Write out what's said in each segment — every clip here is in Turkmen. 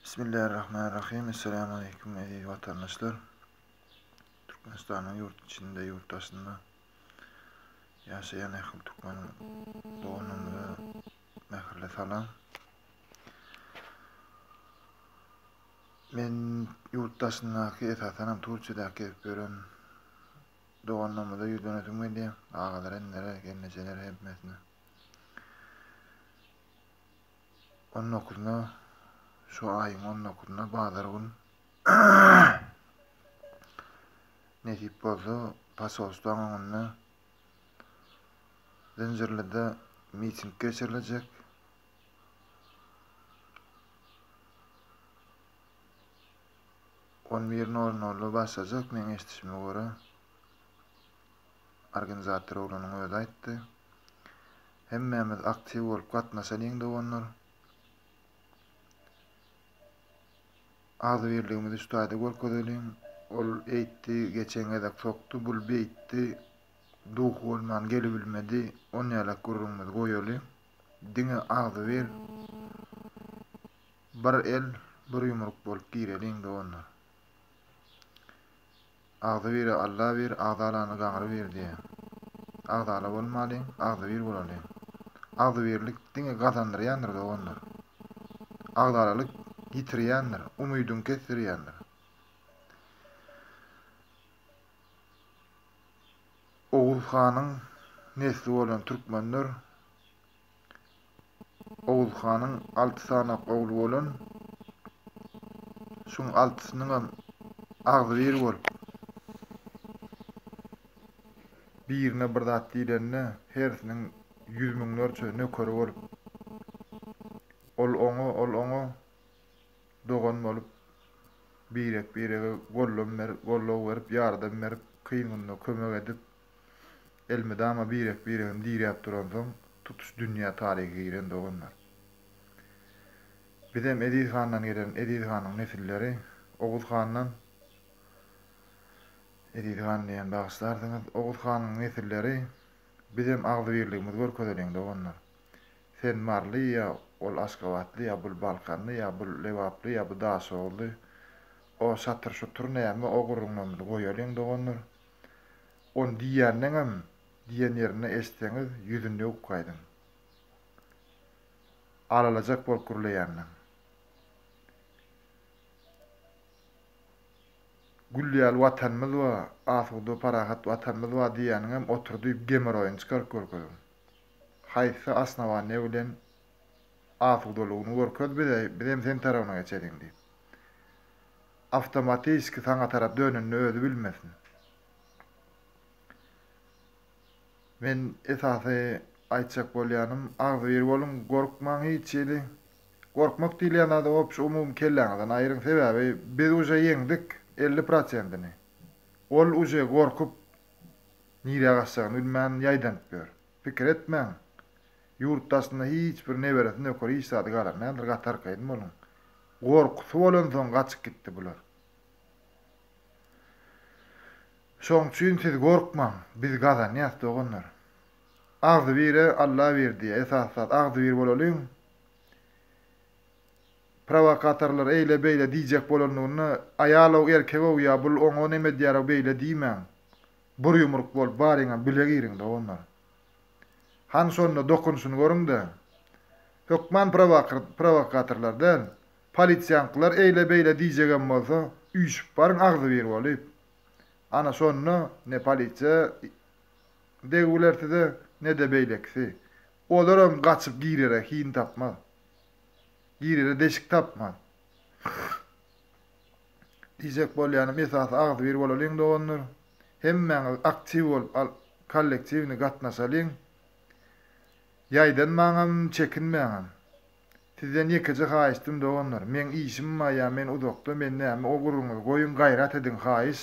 Bismillahirrahmanirrahim. Esselamu aleyküm ey vatandaşlar. Türkmenistan'ın yurt içinde, yurt dışında yaşayan ehli Türkmen doğumunda mehirle salam. Men yurt dışındaki esasen Türkçedeki gören doğumunda yüzünüzüm geldi. Ağalar, enlere, gelneceler hepmesine. Onun okuluna, şu ayın onun okuluna bağlar gün nesip oldu. Pasolostan onunla Zincirli'de miting geçirilecek. On bir norlu başlayacak. Men eşitişime göre organizatör oğlunun öyle aytdı. Hemmemiz aktiv olup katnaşalyň da onlar. Adı birliğimiz üstayda görkezeliň. Ol eýtdi, geçen edek soktu, bul beýtdi. Duh bolman gelip bilmedi. On ýalak gurrumyz goýaly. Diňe adı bir. Bir el, bir ýumruk bolup gireliň de onlar. Adı bir, Allah bir, ağdalany gaňry bir diye. Ağdala bolmalyň, adı bir bolalyň. Adı birlik diňe gazandyrýandyr da onlar. Ağdalalyk yitirýändir, umydyň kesirýändir. Oğuz Hanyň nesli bolan türkmenler Oğuz Hanyň 6 sanak ogly bolan şuň 6synyň agzy bir bolup birine bir zat diýlenne hersiniň 100 miňlerçe nökeri bolup ol oňa dogan bolup birek gollap berip ýardam berip kyngyna kömek edip elmedama birek diýip duran soň tutuş dünýä taryhy giren doganlar. Bizem Ediz Handan gelen Ediz Hanyň nesilleri Oğuz Handan Ediz Han diýen bagyşlardyňyz. Oğuz Hanyň nesilleri bizem agzy birligimiz görkezeliň doganlar. Sen marly ýa ol Aşgabatly ýa bul Balkanly ýa bul Lewaply ýa bu Daşogly o satyr şutur näme o gurrunmamy goýalyň doganlar. On diýennem diýen ýerine esdeňiz ýüzünde ukgaýdyň. Alalajak bolup gurulaýanlar. Güllýäl watanymyz we asuda parahat watanymyz we diýenem oturdyp gemer oýun çykaryp görkezdim. Haýsy asnawany bilen asudalygyny görkez bizem sen tarabyna geçeriň diýip. Awtomatyski saňa tarap dönünni özü bilmesin. Men esasy aýtjak bolýanym agzy bir bolun gorkmaň hiçeli. Gorkmak diýlen adam opş umum kelläňden aýryň sebäbi biz uje ýeňdik 50%-ni. Ol uje gorkup nire gaçsagyny bilmän ýaýdan ber. Pikir etmäň. Ýurtdaşyna hiç bir neberesini nökeri işsady galanmaýandyr gatar kaýdym bolun. Gorkusy bolan soň gaçyp gitdi bular. Şoň üçin siz gorkmaň, biz gazanýas doganlar. Agzy bire Allah berdi, esasat agzy bir bolalyň. Provokatorlar eýle beýle diýjek bolanlygyny aýalaw erkegew ýa bul oňa neme diýär beýle diýmän. Bir ýumruk bolup baryňa bile giriň doganlar. Han şonda dokunşuny görüňde. Hökman provokatorlardan polisiýanlar eýle beýle diýjegem bolsa, üýşüp baryň agzy bir bolup. Ana şonda ne polisiýa degülerdi ne de beýlekisi. Olaram gaçyp girere hin tapmaz. Girere deşik tapmaz. Diýjek bolýanym esas agzy bir bolalyň doganlar. Hemmeňiz aktiv bolup kollektiwini gatnaşalyň. Ýaýdan maňam çekinmäňem. Sizden ýekiji haýysdym doganlar. Men işim ýa men uzakda men näme o gurrunňyz goýun gaýrat edin haýys.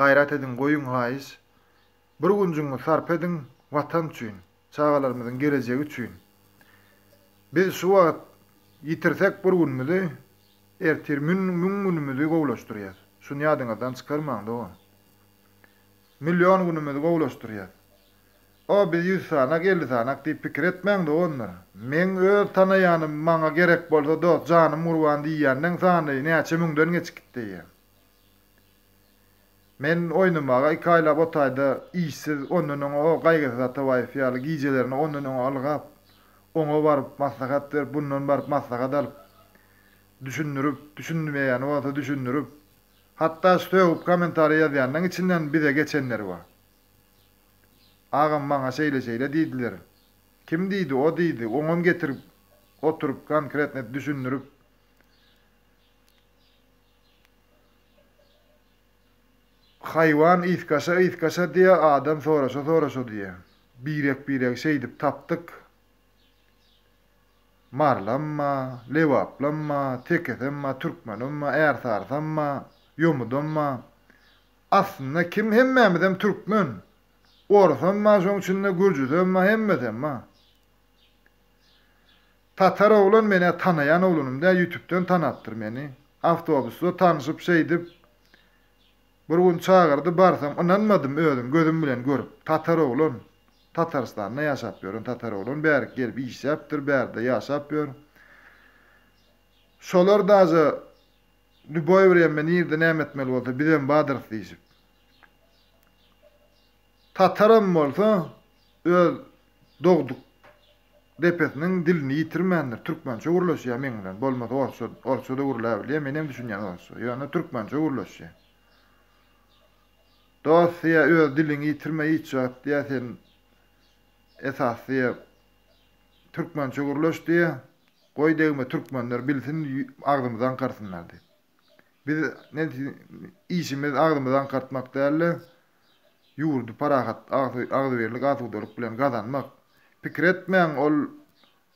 Gaýrat edin goýun haýys. Bir günjüňi sarp edin watan üçin, çagalarymyzyň gelejegi üçin. Biz şu wagt ýitirsek bir günmizi ertir günümüzi gowlaşdyrýar. Şunu ýadyňyzdan çykarmaň dogan. Million günümüzi gowlaşdyrýar. O bir 100 sanak 50 sanak diýip pikir etmeň de onlar. Men öz tanaýanym maňa gerek bolsa dost janym urwan diýýänden sany näçe müňden geçip gitdi. Men oýnamaga 2 aýlap otaýda işsiz onun o gaýgyzata waý fiýaly gijelerini onun algap oňa baryp maslahat berip bundan baryp maslahat alyp düşündürüp düşünmeýän bolsa düşündürüp hatda söýüp kommentary ýazýandan içinden bize geçenler bar. Agam maňa şeýle diýdiler. Kim diýdi? O diýdi. Oňam getirip oturup konkretne düşündürüp hayvan iskasa diye adam soraşa diye. Birek şeydip taptık. Marlanma, levaplanma, teketemma, Türkmenumma, ersarsamma, yomudumma. Aslında kim hemmemidem Türkmen. Orsamma, şoň içinde Gürcüsemma, hemmetemma. Tatar oğlan meni tanayan oğlunum da YouTube'dan tanaptır meni. Avtobusda tanışıp şeydip bir gün çağırdı barsam inanmadım özüm gözüm bilen görüp Tatar oğlan Tatarstan'da yaşap ýörün Tatar oğlan bäri gelip iş yaptır bäri yaşap ýör. Şolar daza Lüboy bilen meni ýerde näme etmeli bolsa bizem badyr diýip. Tatarım bolsa öz dogduk depetiniň dilini ýitirmändir. Türkmençe gurlaşýar men bilen. Bolmasa orçada gurlaýar. Menem düşünýän orçu. Ýöne türkmençe gurlaşýar. Dosya öz dilini ýitirmeýi hiç diýär sen esasy türkmençe gurlaş diýe goý degme türkmenler bilsin agdymyzdan kartynlar diýip. Biz ne işimiz agdymyzdan kartmak däl, ýurdu parahat agdy berlik atydyryp bilen gazanmak. Pikir etmeň ol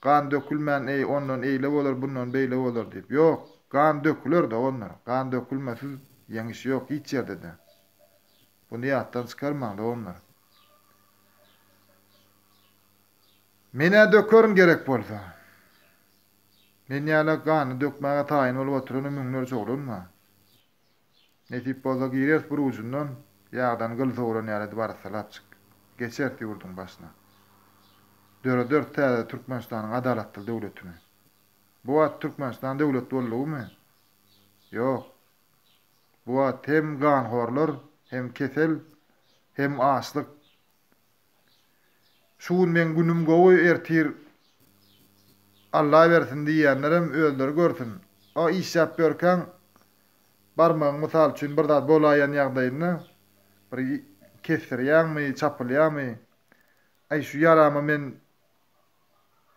gan dökülmän ondan eýle bolar bundan beýle bolar diýip. Ýok, gan döküler de onlar. Gan dökülmesiz ýeňiş ýok hiç ýerde de. Bunu ýatdan çykarmaň da onlar. Mene dökerim gerek bolsa. Men ýala gany dökmäge taýyn bolup oturan müňler çogulunma. Netip bolsa girer bir ucundan ýagdan gyl soğuran ýaly barsalat çyk. Geçer ýurdun başyna. Dört täze Türkmenistanyň adalatly döwletini. Bu wagt Türkmenistan döwlet boldugymy? Ýok. Bu wagt hem ganhorlar, hem kesel, hem açlyk. Şuun men günüm gowy ertir Allah bersin diýenlerim öldür görsün. O iş yap ýörken barmagyň mysal üçin bir zat bolaýan ýagdaýyny bir kesirýärmi, çapylýarmy? Ay şu yarama men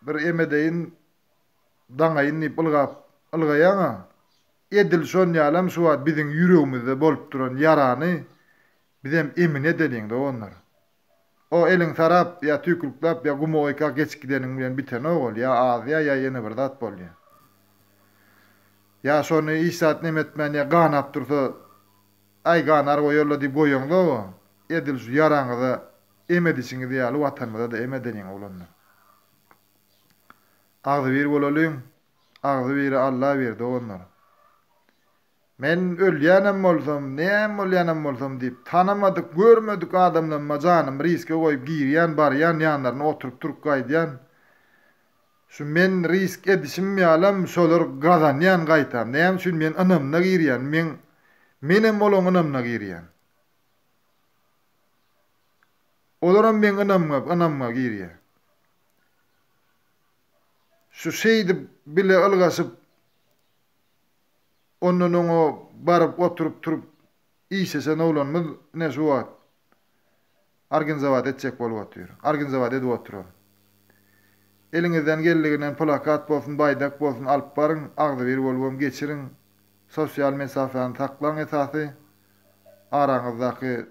bir emedeýin daňaýyn ip ılgaýaňa edil şon ýalam şu wagt biziň ýüregimizde bolup duran yarany bizem emin edeliň de onlar. O eliň sarap ýa tükürklap ýa gumoýka geçip gideniň bilen biten ogul ýa azya ýa ýene bir zat bolýar. Ya şonu isat nemetmän ýa ganap dursa ay ganar goýarlar diýip goýaňda edil şu yaraňyza emedisiňiz ýaly watanymyza da emedeniň oglanlar. Agdy bir bolalyň, agdy bir Allah berdi onlar. Men ölýänem bolsam, näme bolýanem bolsam diýip tanamadyk, görmedik adamlarma janym riske goýup girýän, barýan ýanlaryna oturup turup gaýdýan. Şu men risk edişim ýalam şolar gazanýan gaýtam. Näme üçin men anamna girýän, menem bolan anamna girýän. Olaram men anamma girýän. Şu şeydi bile ılgasyp onun o barıp oturup turup işesen oğlanmız ne şu wagt Arginzavat etjek bolup otyr. Arginzavat edip oturar. Eliňizden geldiginen plakat bolsun, baýdak bolsun alyp baryň, agdy bir bolubam geçiriň. Sosial mesafany taklaň esasy araňyzdaky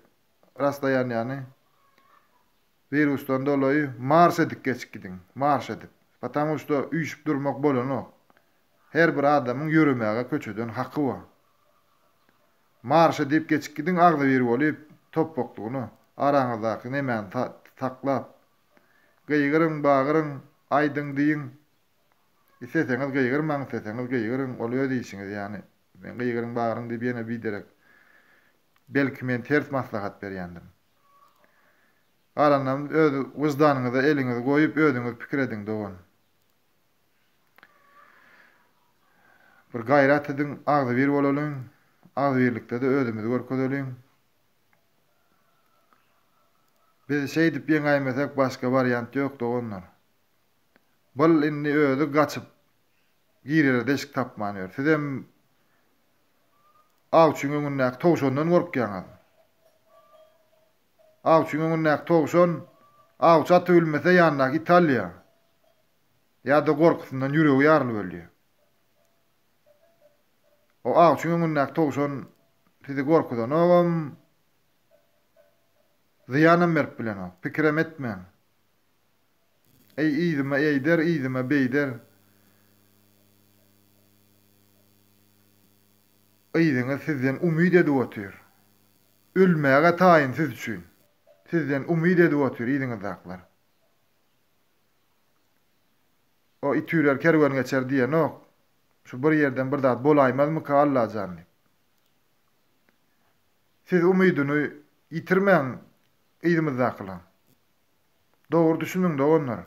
rastaýanyny virusdan dolayı marş edip geçip gidin. Marş edip. Потому что üýşüp durmak bolan her bir adamyň ýürümäge köçeden haqqy bar. Marş edip geçip gidin agdy bir bolup topboklugyny araňyzdaky nemäni taklap gyýgyryň bagyryň aýdyň diýin. Iseseňiz gyýgyrmaň, iseseňiz gyýgyryň bolýar diýişiňiz ýani. Men gyýgyryň bagyryň diýip ýene biderek belki men ters maslahat berýändim. Aranam öz wyzdanyňyza eliňizi goýup özüňiz pikir ediň dogan. Bir gaýrat ediň, agzy bir bolalyň, agzy birlikde de özümizi görkezeliň. Biz şey dip ýeňäýmesek başga variant ýok doganlar. Bol inni özü gaçyp girere deşik tapmanýar. Sizem awçyň öňündäki towşondan gorkýaňyz. Awçyň öňündäki towşon awça atybilmese ýanyna Italiýa. Ýa-da gorkusyndan ýüregi ýarlyp ölýär. O awçyň öňündäki towşon sizi gorkudan ogam ziyanam berip bilen o. Pikirem etmeň. Ey iýdime eýder, iýdime beýder. Iýdiňiz sizden umyd edip otyr. Ölmäge taýyn siz üçin. Sizden umyd edip otyr iýdiňiz haklar. O itürer kerwan geçer diýen ok. Şu bir yerden bir zat bolaýmazmy ka Allah janny. Siz umydyny ýitirmäň iýdimiz haklar. Dogry düşünüň doganlar.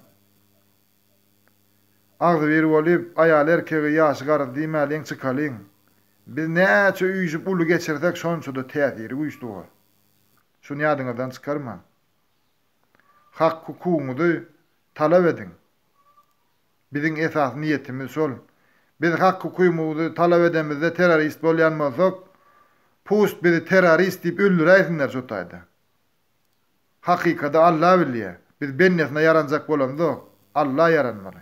Agzy bir bolup aýal erkegi ýaşy garry diýmäliň çykalyň. Biz näçe üýjüp ulu geçirsek şonça da täsiri güýçli bolar. Şunu ýadyňyzdan çykarma. Hak hukugyňyzy talap ediň. Biziň esas niýetimiz şol. Biz hak hukukymyzy talap edemizde terrorist bolýanmasak, pust bizi terrorist diýip öldüräýsinler şu taýda. Hakykada Allah bilýär. Biz bennesine yaranjak bolamyk, Allah yaranmaly.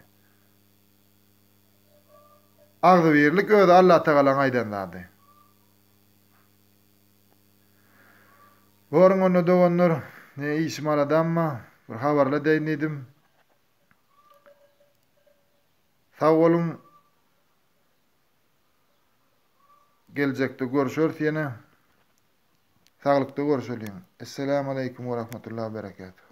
Agzy birlik özü Allah Teala aýdandy. Gorun onu doganlar, ne işmal adamma, bir habarla deýnedim. Sag bolun. Gelecekde görüşürüz ýene. Saglykda görüşelim. Assalamu aleykum we rahmetullahi we berekatuh.